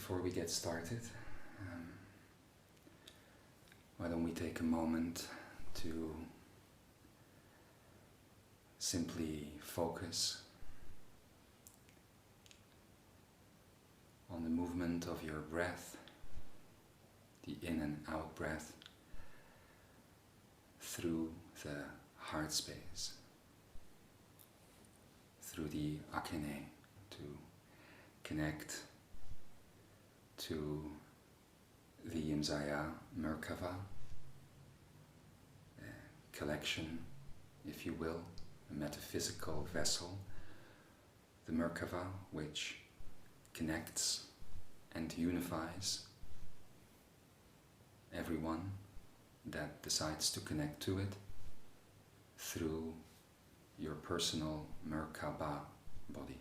before we get started, why don't we take a moment to simply focus on the movement of your breath, the in and out breath through the heart space, through the Akene, to connect to the Imzaia Merkava, a collection, if you will, a metaphysical vessel, the Merkava, which connects and unifies everyone that decides to connect to it through your personal Merkaba body.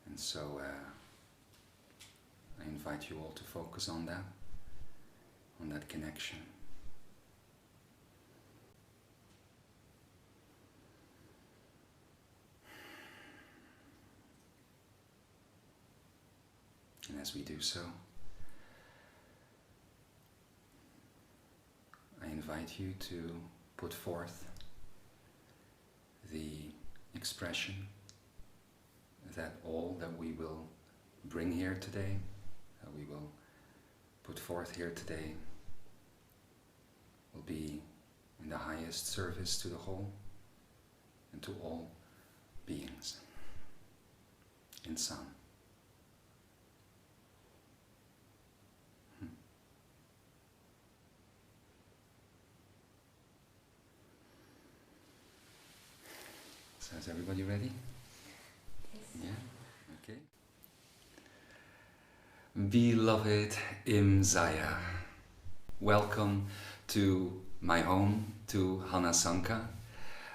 And so I invite you all to focus on that connection. And as we do so, I invite you to put forth the expression that all that we will bring here today, that we will put forth here today, will be in the highest service to the whole and to all beings in San. So is everybody ready? Yes. Yeah? Okay. Beloved Imzaia, welcome to my home, to Hanasanka.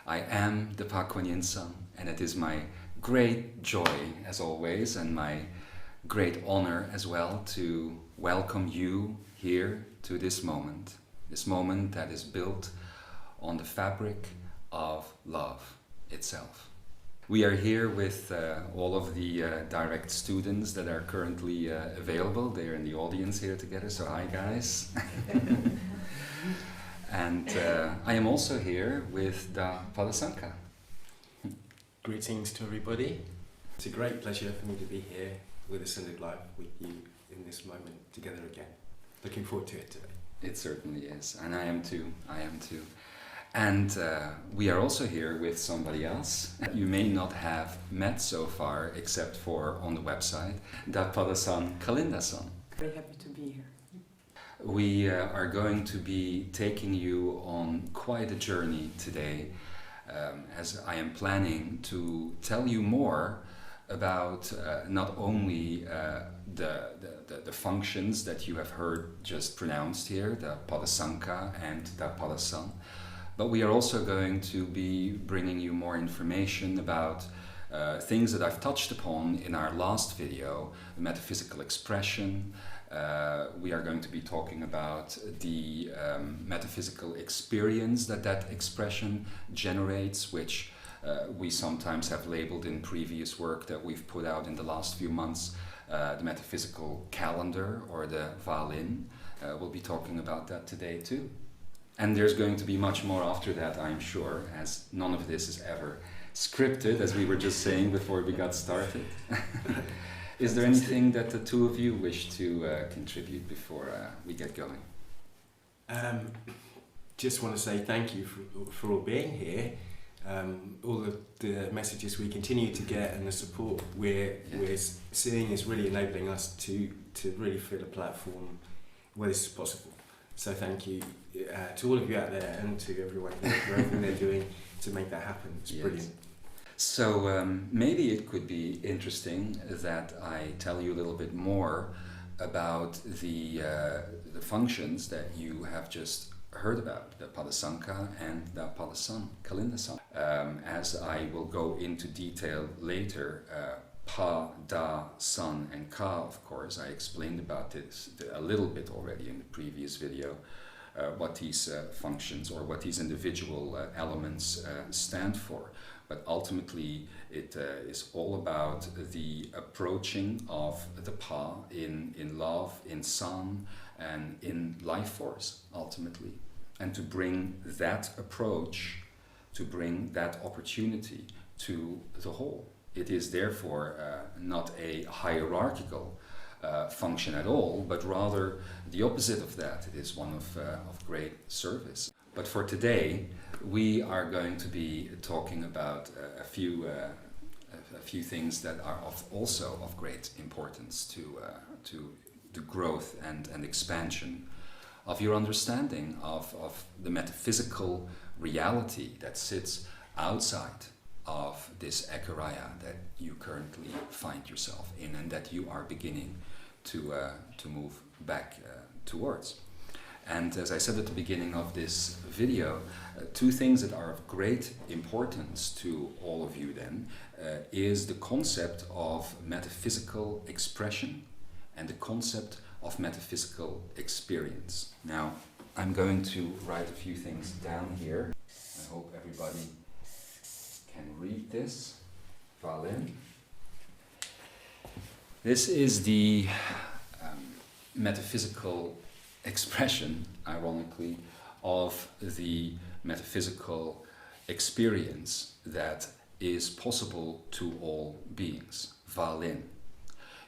I am the Pah Kwan Yin San, and it is my great joy, as always, and my great honor as well, to welcome you here to this moment that is built on the fabric of love itself. We are here with all of the direct students that are currently available. They're in the audience here together, so hi guys. And I am also here with the Padasanka. Greetings to everybody. It's a great pleasure for me to be here with Ascended Life with you in this moment together again. Looking forward to it today. It certainly is, and I am too. And we are also here with somebody else you may not have met so far, except for on the website, Dapadasan Kalindasan. Very happy to be here. We are going to be taking you on quite a journey today, as I am planning to tell you more about not only the functions that you have heard just pronounced here, the Padasanka and the Padasan, but we are also going to be bringing you more information about things that I've touched upon in our last video, the Metaphysical Expression. We are going to be talking about the metaphysical experience that expression generates, which we sometimes have labeled in previous work that we've put out in the last few months, the metaphysical calendar, or the Vahlyn. We'll be talking about that today too. And there's going to be much more after that, I'm sure, as none of this is ever scripted, as we were just saying before we got started. Is there anything that the two of you wish to contribute before we get going? Just want to say thank you for all being here. All of the messages we continue to get and the support we're seeing is really enabling us to really feel a platform where this is possible. So thank you to all of you out there and to everyone here for everything they're doing to make that happen. It's brilliant. So maybe it could be interesting that I tell you a little bit more about the functions that you have just heard about, the Padasanka and the Padasan, Kalindasan. As I will go into detail later, Pa, Da, San, and Ka, of course, I explained about this a little bit already in the previous video, what these functions or what these individual elements stand for. but ultimately it is all about the approaching of the Pah in love, in San, and in life force, ultimately. And to bring that approach, to bring that opportunity to the whole. It is therefore not a hierarchical function at all, but rather the opposite of that. It is one of great service. But for today, we are going to be talking about a few things that are also of great importance to the growth and expansion of your understanding of the metaphysical reality that sits outside of this Ekaraya that you currently find yourself in and that you are beginning to move back towards. And as I said at the beginning of this video, two things that are of great importance to all of you then is the concept of metaphysical expression and the concept of metaphysical experience. Now, I'm going to write a few things down here. I hope everybody can read this. Vahlyn. This is the metaphysical expression, ironically, of the metaphysical experience that is possible to all beings. Vahlyn.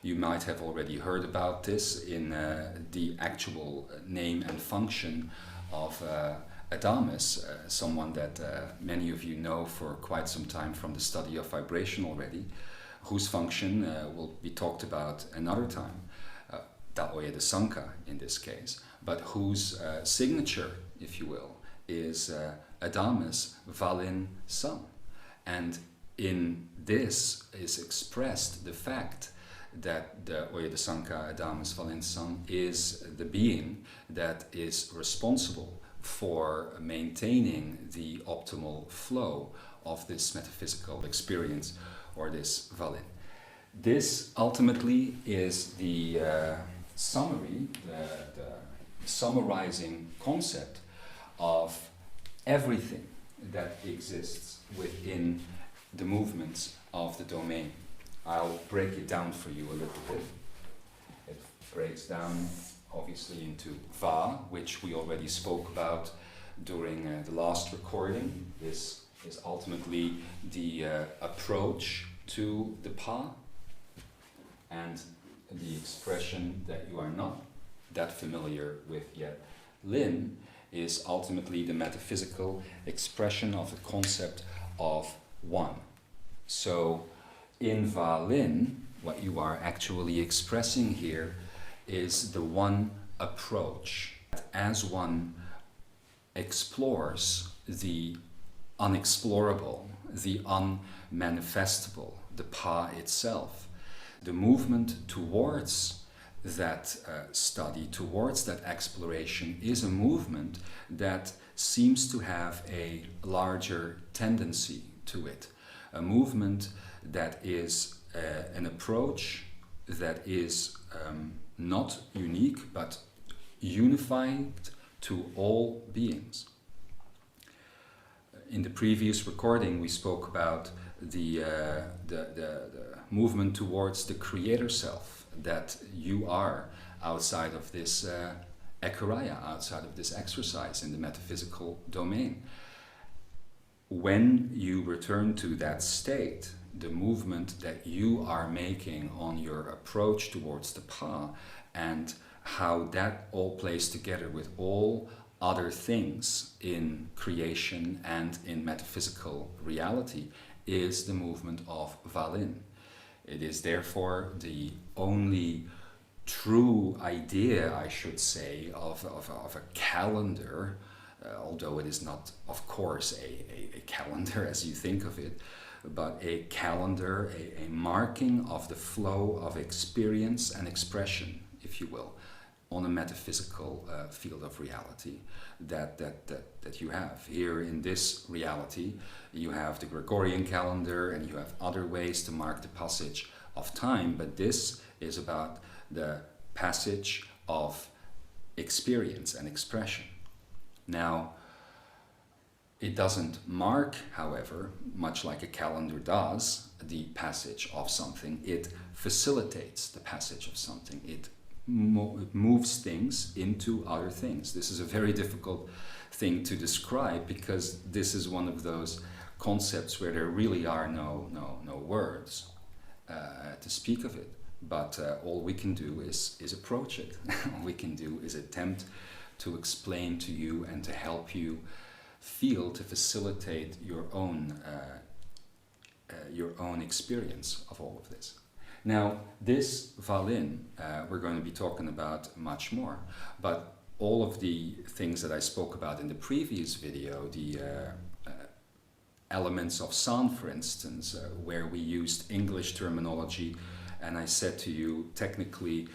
You might have already heard about this in the actual name and function of Adamus, someone that many of you know for quite some time from the study of vibration already, whose function will be talked about another time, Daoye de Sanka in this case, but whose signature, if you will, is Adamus Vahlyn San. And in this is expressed the fact that the Oye de Sanka Adamus Vahlyn San is the being that is responsible for maintaining the optimal flow of this metaphysical experience, or this Vahlyn. This ultimately is the summary, the summarizing concept of everything that exists within the movements of the domain. I'll break it down for you a little bit. It breaks down obviously into Va, which we already spoke about during the last recording. This is ultimately the approach to the Pah, and the expression that you are not that familiar with yet, Lin, is ultimately the metaphysical expression of the concept of one. So in Vahlyn, what you are actually expressing here is the one approach. As one explores the unexplorable, the unmanifestable, the Pah itself, the movement towards that study, towards that exploration, is a movement that seems to have a larger tendency to it. A movement that is an approach that is not unique but unified to all beings. In the previous recording we spoke about the movement towards the creator self, that you are outside of this ekaraya, outside of this exercise in the metaphysical domain. When you return to that state, the movement that you are making on your approach towards the Pah, and how that all plays together with all other things in creation and in metaphysical reality, is the movement of Vahlyn. It is therefore the only true idea, I should say, of a calendar, although it is not, of course, a calendar as you think of it, but a calendar, a marking of the flow of experience and expression, if you will, on a metaphysical field of reality that you have. Here in this reality, you have the Gregorian calendar and you have other ways to mark the passage of time, but this is about the passage of experience and expression. Now, It doesn't mark, however, much like a calendar does, the passage of something. It facilitates the passage of something. It moves things into other things. This is a very difficult thing to describe because this is one of those concepts where there really are no words to speak of it. But all we can do is approach it. All we can do is attempt to explain to you and to help you feel, to facilitate your own experience of all of this. Now, this Vahlyn, we're going to be talking about much more, but all of the things that I spoke about in the previous video, the elements of sound, for instance, where we used English terminology, and I said to you, technically,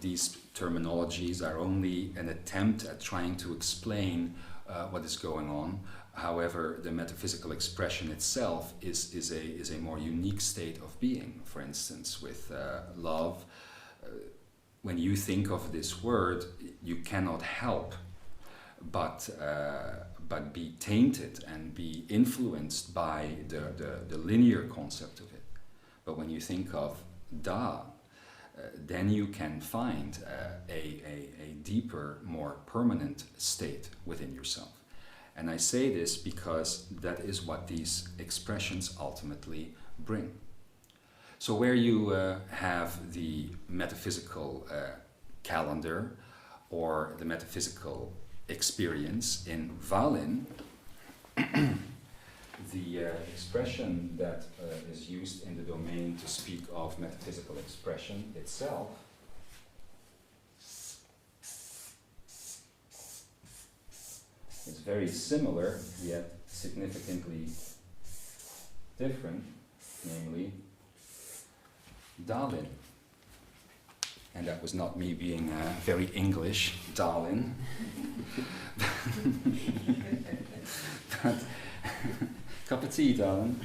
these terminologies are only an attempt at trying to explain what is going on. However, the metaphysical expression itself is a more unique state of being. For instance, with love, when you think of this word, you cannot help but be tainted and be influenced by the linear concept of it. But when you think of Da, then you can find a deeper, more permanent state within yourself. And I say this because that is what these expressions ultimately bring. So where you have the metaphysical calendar or the metaphysical experience in Vahlyn, the expression that is used in the domain to speak of metaphysical expression itself is very similar, yet significantly different, namely Dahlyn. And that was not me being very English, Dahlyn. But cup of tea, darling.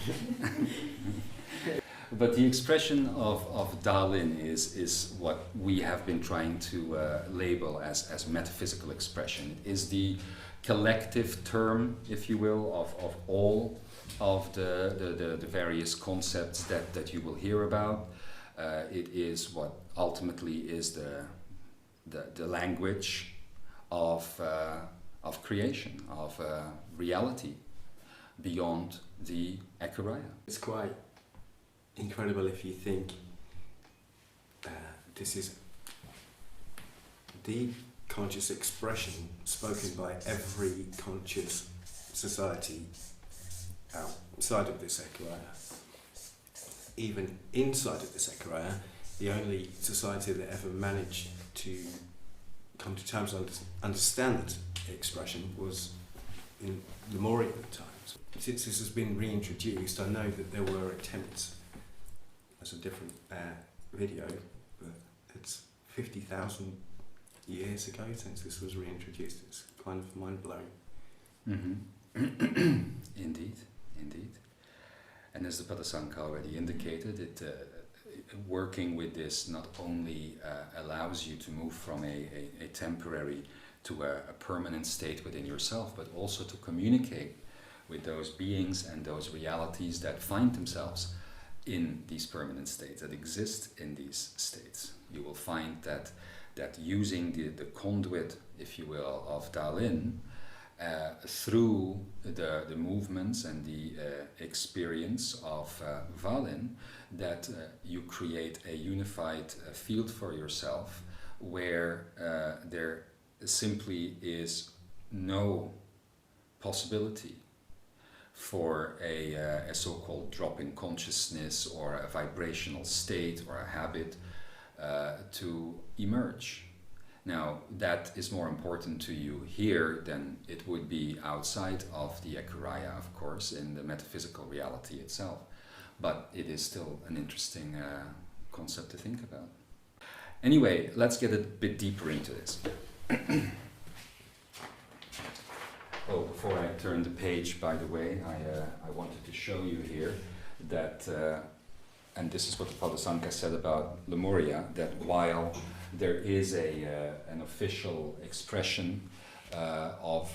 But the expression of Dahlyn is what we have been trying to label as metaphysical expression. It is the collective term, if you will, of all of the various concepts that you will hear about. It is what ultimately is the language of creation, of reality beyond the Akene. It's quite incredible if you think this is the conscious expression spoken by every conscious society outside of this Akene. Even inside of this Akene, the only society that ever managed to come to terms and understand that expression was in Lemurian times. Since this has been reintroduced, I know that there were attempts as a different video, but it's 50,000 years ago since this was reintroduced. It's kind of mind-blowing. Mm-hmm. Indeed. And as the Padasanka already indicated, it working with this not only allows you to move from a temporary to a permanent state within yourself, but also to communicate with those beings and those realities that find themselves in these permanent states, that exist in these states. You will find that using the conduit, if you will, of Dahlyn, through the movements and the experience of Vahlyn, that you create a unified field for yourself where there simply is no possibility for a so-called drop in consciousness or a vibrational state or a habit to emerge. Now, that is more important to you here than it would be outside of the Akene, of course, in the metaphysical reality itself. But it is still an interesting concept to think about. Anyway, let's get a bit deeper into this. Oh, before I turn the page, by the way, I wanted to show you here that, and this is what the Padasanka said about Lemuria, that while there is an official expression of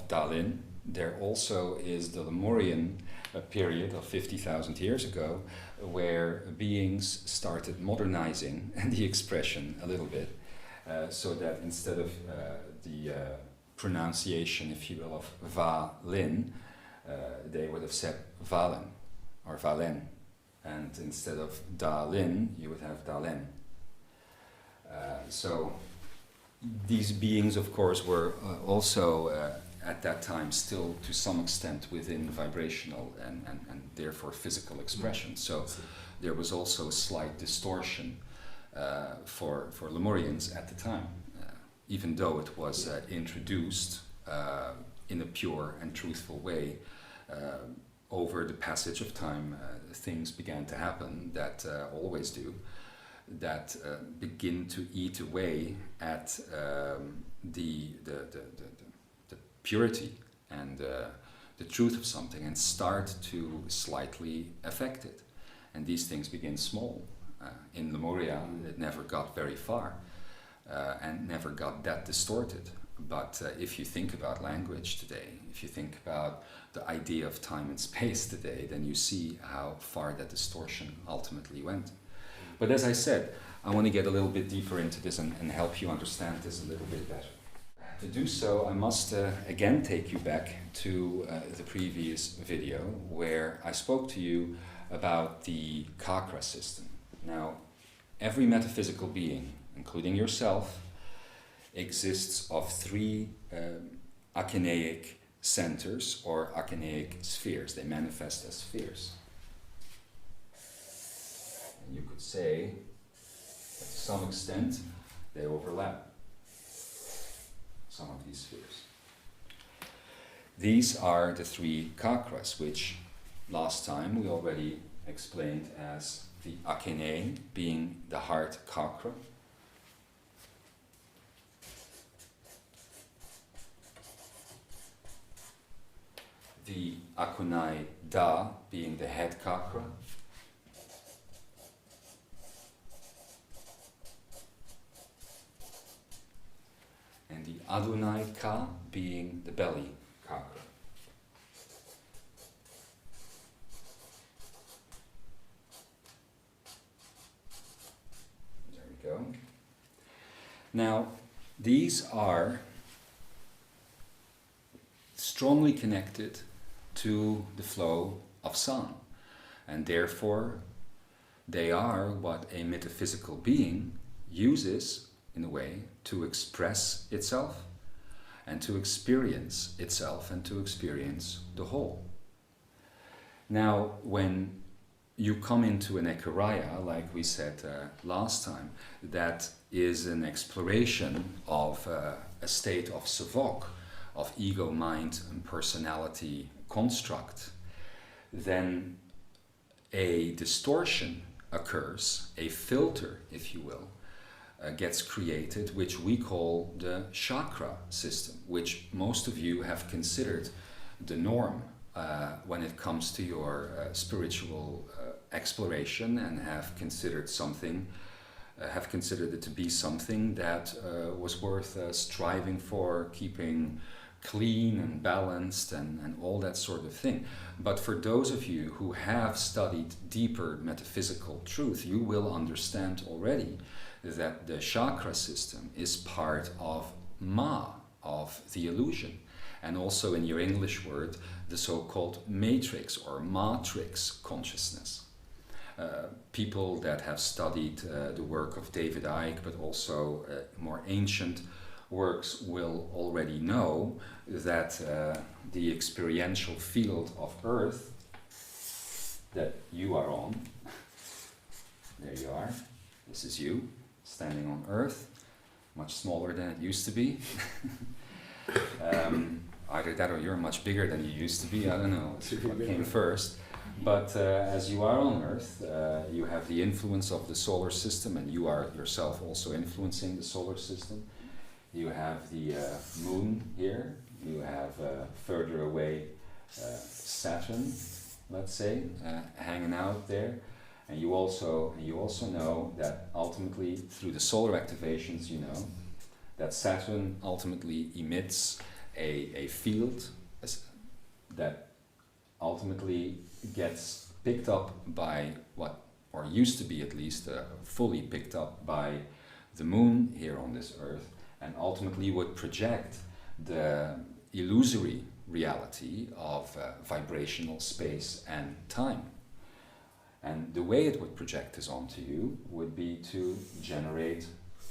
Dahlyn there also is the Lemurian period of 50,000 years ago, where beings started modernizing the expression a little bit, so that instead of the pronunciation, if you will, of Vahlyn, they would have said Vahlyn or Vahlyn, and instead of Dahlyn, you would have Dahlyn. So these beings, of course, were also at that time still to some extent within vibrational and therefore physical expression. So there was also a slight distortion for Lemurians at the time, even though it was introduced in a pure and truthful way. Over the passage of time, things began to happen that always do, that begin to eat away at the purity and the truth of something, and start to slightly affect it. And these things begin small. In Lemuria, it never got very far and never got that distorted. But if you think about language today, if you think about the idea of time and space today, then you see how far that distortion ultimately went. But as I said, I want to get a little bit deeper into this and help you understand this a little bit better. To do so, I must again take you back to the previous video where I spoke to you about the Kakra system. Now, every metaphysical being, including yourself, exists of three Akonaic centers or Akonaic spheres. They manifest as spheres. And you could say, that to some extent, they overlap, some of these spheres. These are the three Kakras, which last time we already explained as the Akene being the heart Kakra, the Akonai Da being the head Kakra, and the Adonai Ka being the belly Kakra. There we go. Now, these are strongly connected to the flow of San, and therefore they are what a metaphysical being uses in a way to express itself and to experience itself and to experience the whole. Now, when you come into an Ekaraya, like we said last time, that is an exploration of a state of Savok, of ego, mind, and personality construct, then a distortion occurs, a filter, if you will, gets created, which we call the chakra system, which most of you have considered the norm when it comes to your spiritual exploration, and have considered it to be something that was worth striving for, keeping clean and balanced and all that sort of thing. But for those of you who have studied deeper metaphysical truth, you will understand already that the chakra system is part of Ma, of the illusion, and also in your English word, the so-called matrix or matrix consciousness. People that have studied the work of David Icke, but also more ancient works, will already know that the experiential field of Earth that you are on, there you are, this is you, standing on Earth, much smaller than it used to be. Either that or you're much bigger than you used to be, I don't know, it's what came first. But as you are on Earth, you have the influence of the solar system, and you are yourself also influencing the solar system. You have the moon here, you have further away Saturn, let's say, hanging out there. And you also know that ultimately through the solar activations, you know, that Saturn ultimately emits a field, that ultimately gets picked up by what, or used to be at least, fully picked up by the moon here on this earth, and ultimately would project the illusory reality of vibrational space and time. And the way it would project this onto you would be to generate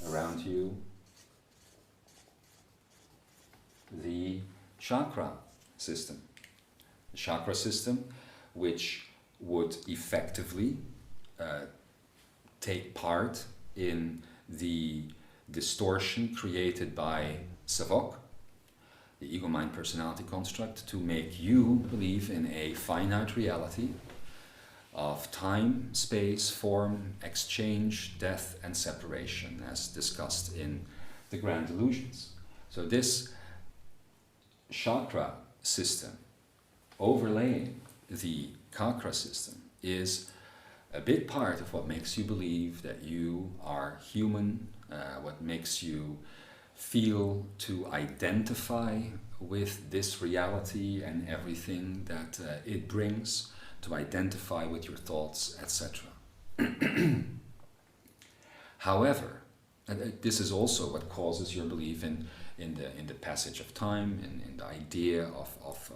around you the chakra system. The chakra system, which would effectively take part in the distortion created by Savok, the ego-mind personality construct, to make you believe in a finite reality of time, space, form, exchange, death, and separation, as discussed in the Grand Illusions. So this chakra system overlaying the Kakra system is a big part of what makes you believe that you are human, what makes you feel to identify with this reality and everything that it brings, to identify with your thoughts, etc. However, this is also what causes your belief in the passage of time, in the idea of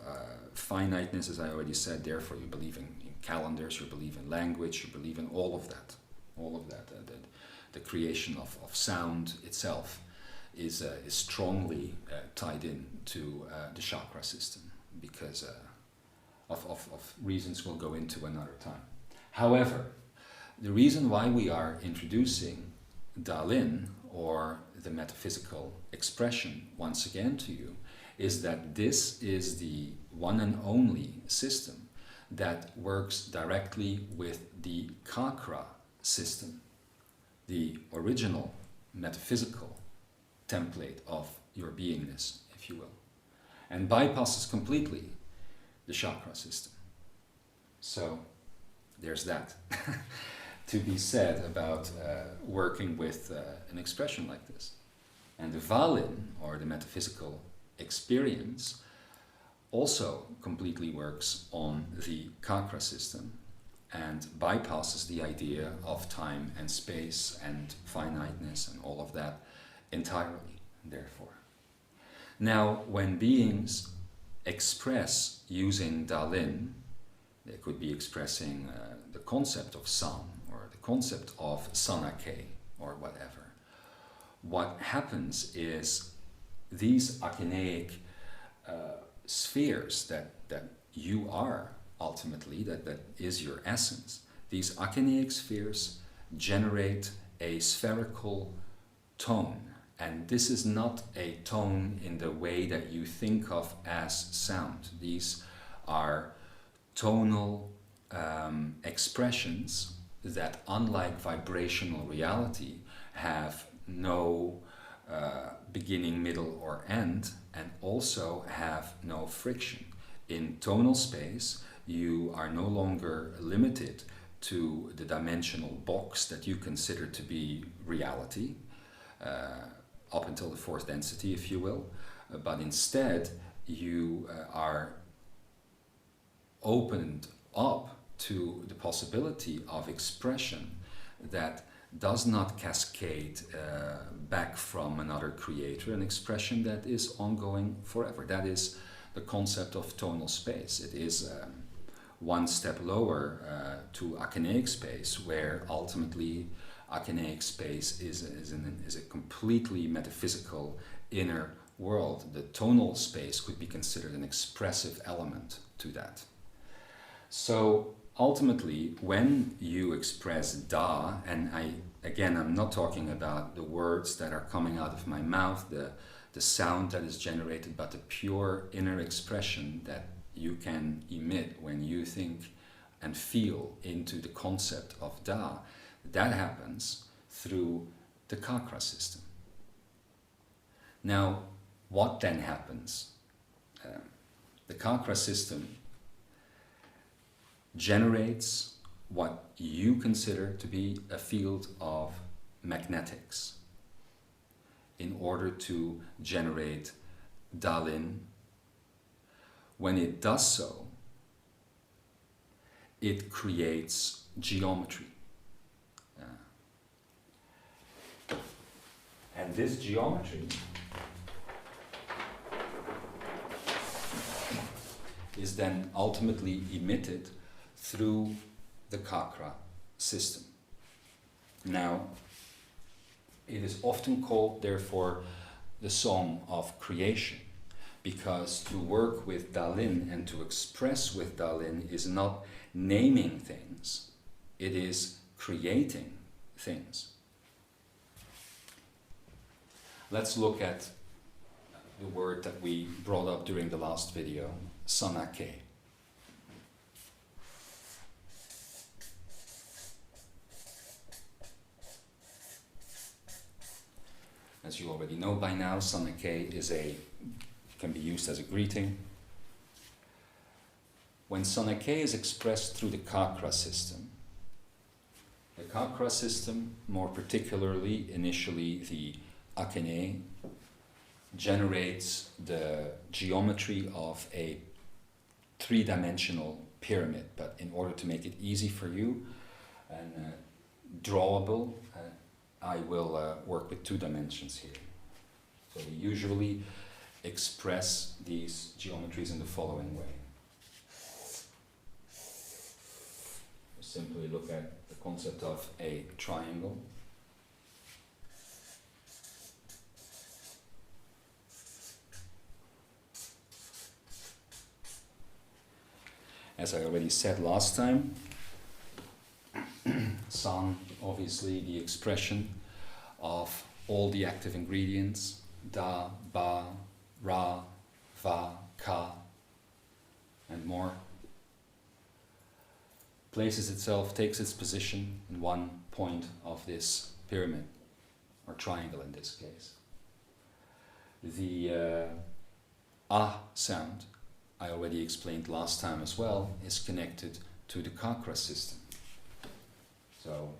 finiteness, as I already said. Therefore, you believe in calendars, you believe in language, you believe in all of that. The creation of sound itself is strongly tied in to the chakra system, because of reasons we'll go into another time. However, the reason why we are introducing Dahlyn, or the metaphysical expression, once again to you, is that this is the one and only system that works directly with the Kakra system, the original metaphysical template of your beingness, if you will, and bypasses completely the chakra system. So there's that to be said about working with an expression like this. And the Vahlyn, or the metaphysical experience, also completely works on the Kakra system and bypasses the idea of time and space and finiteness and all of that entirely, therefore. Now, when beings express using Dahlyn, they could be expressing the concept of San, or the concept of Sanake, or whatever. What happens is these Akonaic spheres that you are ultimately, that is your essence, these Akonaic spheres generate a spherical tone. And this is not a tone in the way that you think of as sound. These are tonal expressions that, unlike vibrational reality, have no beginning, middle, or end, and also have no friction. In tonal space, you are no longer limited to the dimensional box that you consider to be reality, up until the fourth density, if you will, but instead you are opened up to the possibility of expression that does not cascade back from another creator, an expression that is ongoing forever. That is the concept of tonal space. It is one step lower to Akonaic space, where ultimately Akonaic space is a completely metaphysical inner world. The tonal space could be considered an expressive element to that. So ultimately, when you express Da, and I'm not talking about the words that are coming out of my mouth, the sound that is generated, but the pure inner expression that you can emit when you think and feel into the concept of Da, that happens through the Kakra system. Now, what then happens? The Kakra system generates what you consider to be a field of magnetics in order to generate Dahlyn, when it does so, it creates geometry. And this geometry is then ultimately emitted through the Kakra system. Now, it is often called, therefore, the song of creation, because to work with Dahlyn and to express with Dahlyn is not naming things, it is creating things. Let's look at the word that we brought up during the last video, sanake. As you already know by now, sanake can be used as a greeting. When sanake is expressed through the Kakra system, more particularly initially the Akene, generates the geometry of a three-dimensional pyramid. But in order to make it easy for you and drawable, I will work with 2 dimensions here. So we usually express these geometries in the following way. We simply look at the concept of a triangle. As I already said last time, San, obviously the expression of all the active ingredients, Da, Ba, Ra, Va, Ka, and more, places itself, takes its position in one point of this pyramid, or triangle in this case. The Ah sound, I already explained last time as well, is connected to the Kakra system. So,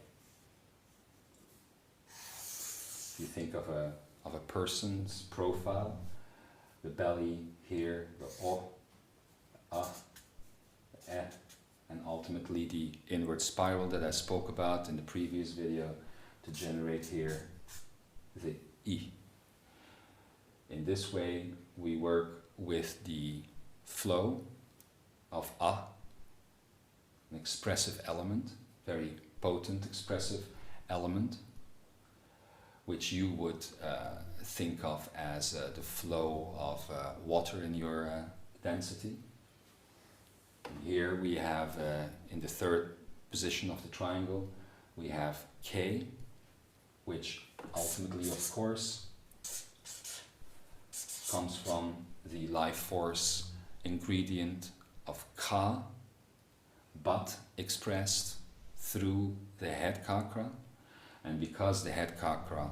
if you think of a person's profile, the belly here, the O, A, the E, and ultimately the inward spiral that I spoke about in the previous video to generate here the I. In this way, we work with the flow of A, an expressive element, very potent expressive element, which you would think of as the flow of water in your density. And here we have, in the 3rd position of the triangle, we have K, which ultimately, of course, comes from the life force ingredient of Ka, but expressed through the head Kakra. And because the head Kakra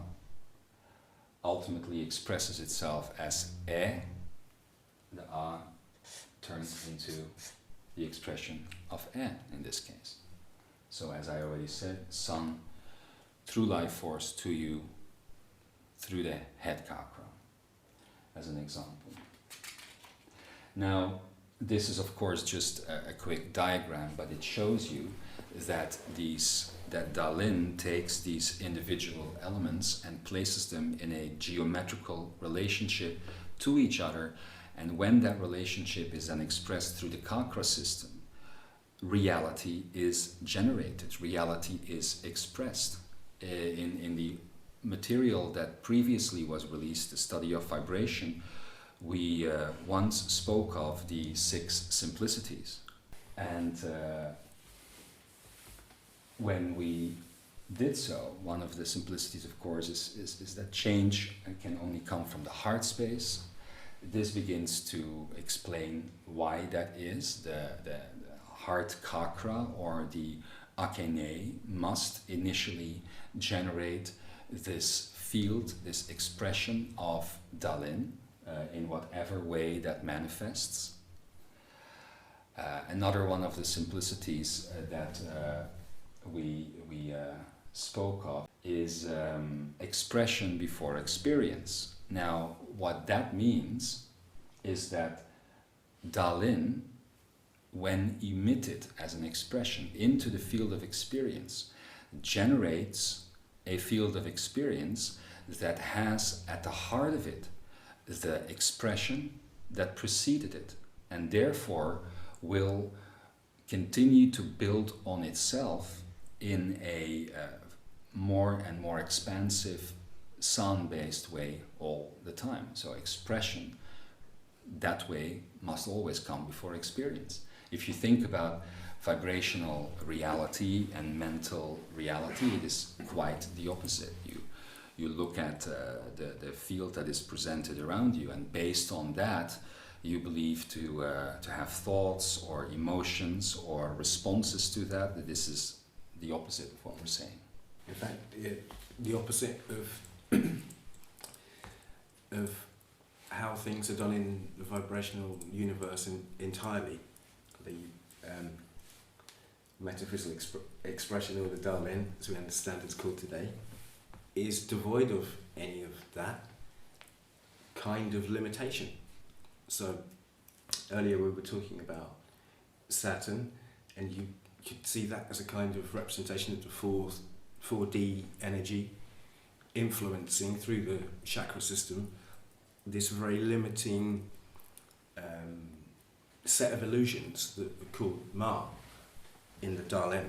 ultimately expresses itself as E, the A turns into the expression of E in this case. So as I already said, San through life force to you through the head Kakra, as an example. Now, this is of course just a quick diagram, but it shows you that Dahlyn takes these individual elements and places them in a geometrical relationship to each other, and when that relationship is then expressed through the Kakra system, reality is generated, reality is expressed. In the material that previously was released, the study of vibration, we once spoke of the 6 simplicities, and when we did so, one of the simplicities, of course, is that change can only come from the heart space. This begins to explain why that is. The heart Kakra, or the Akene, must initially generate this field, this expression of Dahlyn, in whatever way that manifests. Another one of the simplicities that we spoke of is expression before experience. Now, what that means is that Dahlyn, when emitted as an expression into the field of experience, generates a field of experience that has at the heart of it the expression that preceded it, and therefore will continue to build on itself in a more and more expansive sound-based way all the time. So expression that way must always come before experience. If you think about vibrational reality and mental reality, it is quite the opposite. You look at the field that is presented around you, and based on that you believe to have thoughts or emotions or responses to that. That this is the opposite of what we're saying. In fact, the opposite of how things are done in the vibrational universe entirely. The metaphysical expression, or the Dahlyn, as we understand it's called today, is devoid of any of that kind of limitation. So earlier we were talking about Saturn, and you could see that as a kind of representation of the 4D energy influencing through the chakra system this very limiting set of illusions that are called Ma in the Dahlyn.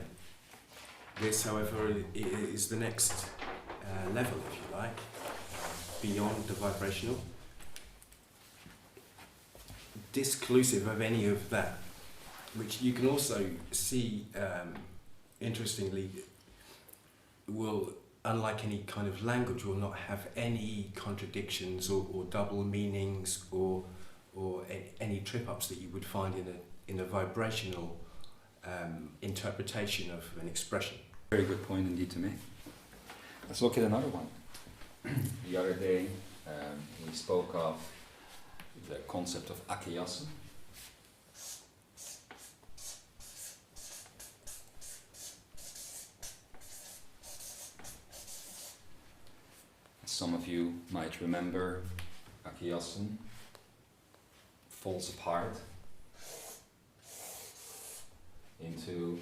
This, however, is the next level, if you like, beyond the vibrational, disclusive of any of that, which you can also see, interestingly, will, unlike any kind of language, will not have any contradictions or double meanings or any trip-ups that you would find in a vibrational interpretation of an expression. Very good point indeed to make. Let's look at another one. The other day we spoke of the concept of Akene. Some of you might remember Akene falls apart into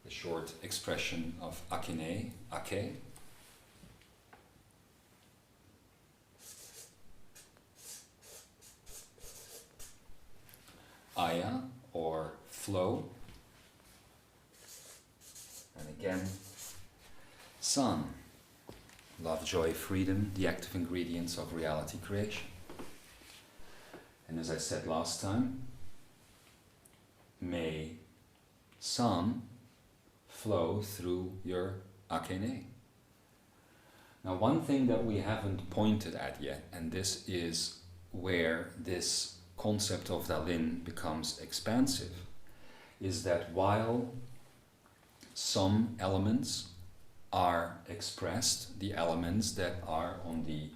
the short expression of Akene, Ake. Aya, or flow. And again, San, love, joy, freedom, the active ingredients of reality creation. And as I said last time, may San flow through your Akene. Now, one thing that we haven't pointed at yet, and this is where this concept of Dahlyn becomes expansive, is that while some elements are expressed, the elements that are on the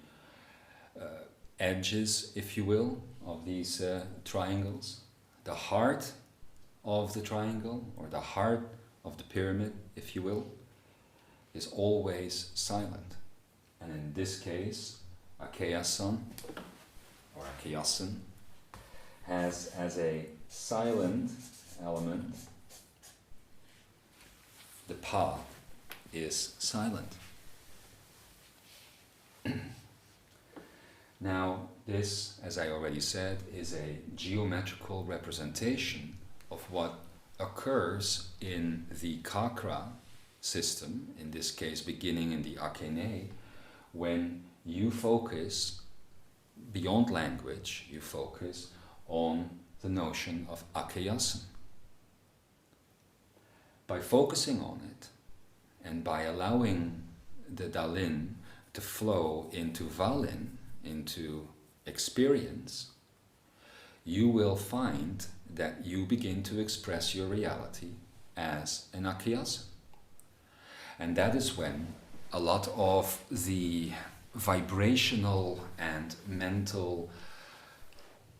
edges, if you will, of these triangles, the heart of the triangle, or the heart of the pyramid, if you will, is always silent. And in this case, Akeyasan, or Akeyasan, has as a silent element the Pa is silent. Now, this, as I already said, is a geometrical representation of what occurs in the Kakra system, in this case beginning in the Akene, when you focus beyond language, you focus on the notion of Akeyasan. By focusing on it, and by allowing the Dahlyn to flow into Vahlyn, into experience, you will find that you begin to express your reality as an Akeyasan. And that is when a lot of the vibrational and mental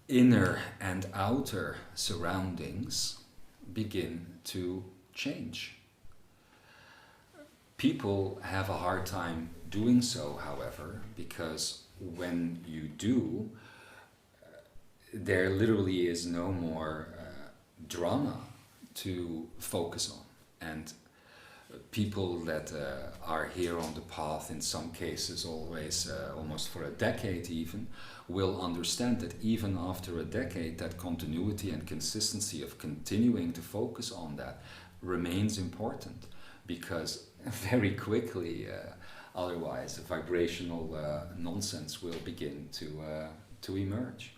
inner and outer surroundings begin to change. People have a hard time doing so, however, because when you do, there literally is no more drama to focus on. And people that are here on the path, in some cases always, almost for a decade even, will understand that even after a decade, that continuity and consistency of continuing to focus on that remains important, because very quickly, otherwise, vibrational nonsense will begin to emerge.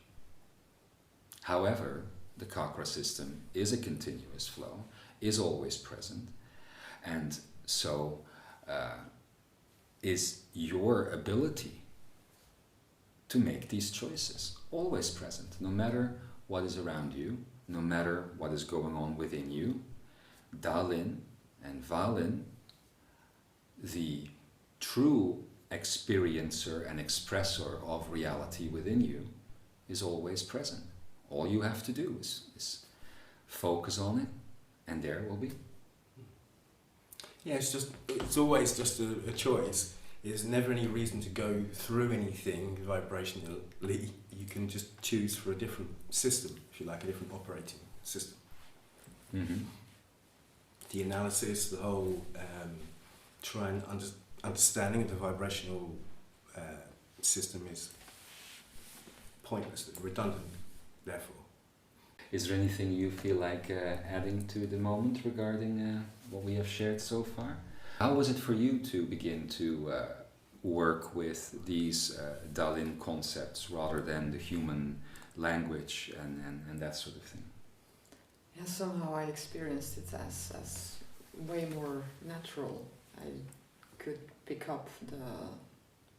However, the Kakra system is a continuous flow, is always present, and so is your ability to make these choices always present, no matter what is around you, no matter what is going on within you. Dahlyn and Vahlyn, the true experiencer and expressor of reality within you, is always present. All you have to do is focus on it, and there it will be. Yeah, it's always just a choice. There's never any reason to go through anything vibrationally. You can just choose for a different system, if you like, a different operating system. Mm-hmm. The analysis, the whole understanding of the vibrational system is pointless, redundant, therefore. Is there anything you feel like adding to the moment regarding what we have shared so far? How was it for you to begin to work with these Dahlyn concepts rather than the human language and that sort of thing? Yeah, somehow I experienced it as way more natural. I could pick up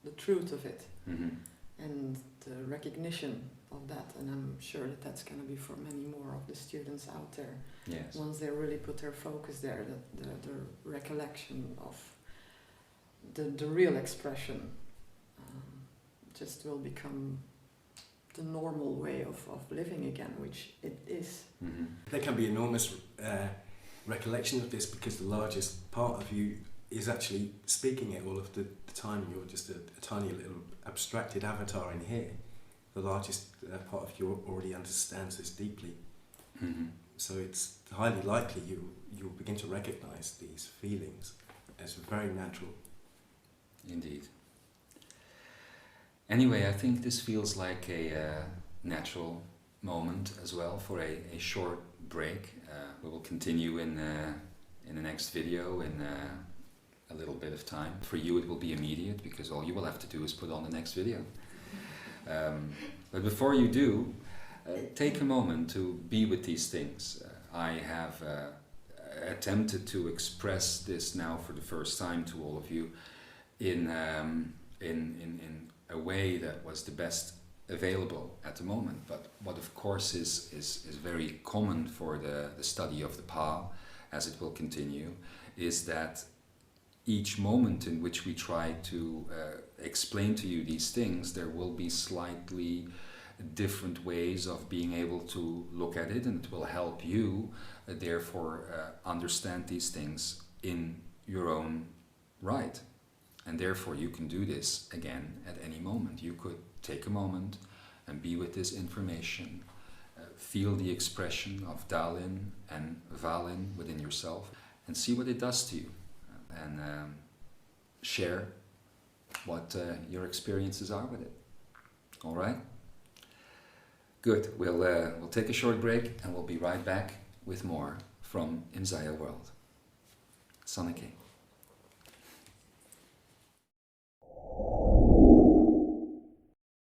the truth of it, Mm-hmm. and the recognition of that, and I'm sure that that's going to be for many more of the students out there. Yes. Once they really put their focus there, the recollection of the real expression just will become the normal way of living again, which it is. Mm-hmm. There can be enormous recollection of this, because the largest part of you is actually speaking it all of the time. You're just a tiny little abstracted avatar in here. The largest part of you already understands this deeply. Mm-hmm. So it's highly likely you'll begin to recognize these feelings as very natural. Indeed. Anyway, I think this feels like a natural moment as well for a short break. We will continue in the next video in a little bit of time. For you it will be immediate, because all you will have to do is put on the next video. But before you do, take a moment to be with these things. I have attempted to express this now for the first time to all of you in a way that was the best available at the moment. But what of course is very common for the study of the Pah, as it will continue, is that each moment in which we try to explain to you these things, there will be slightly different ways of being able to look at it, and it will help you therefore understand these things in your own right. And therefore you can do this again at any moment. You could take a moment and be with this information, feel the expression of Dahlyn and Vahlyn within yourself, and see what it does to you, and share what your experiences are with it. All right? Good. We'll take a short break, and we'll be right back with more from Imzaia World. Sanake.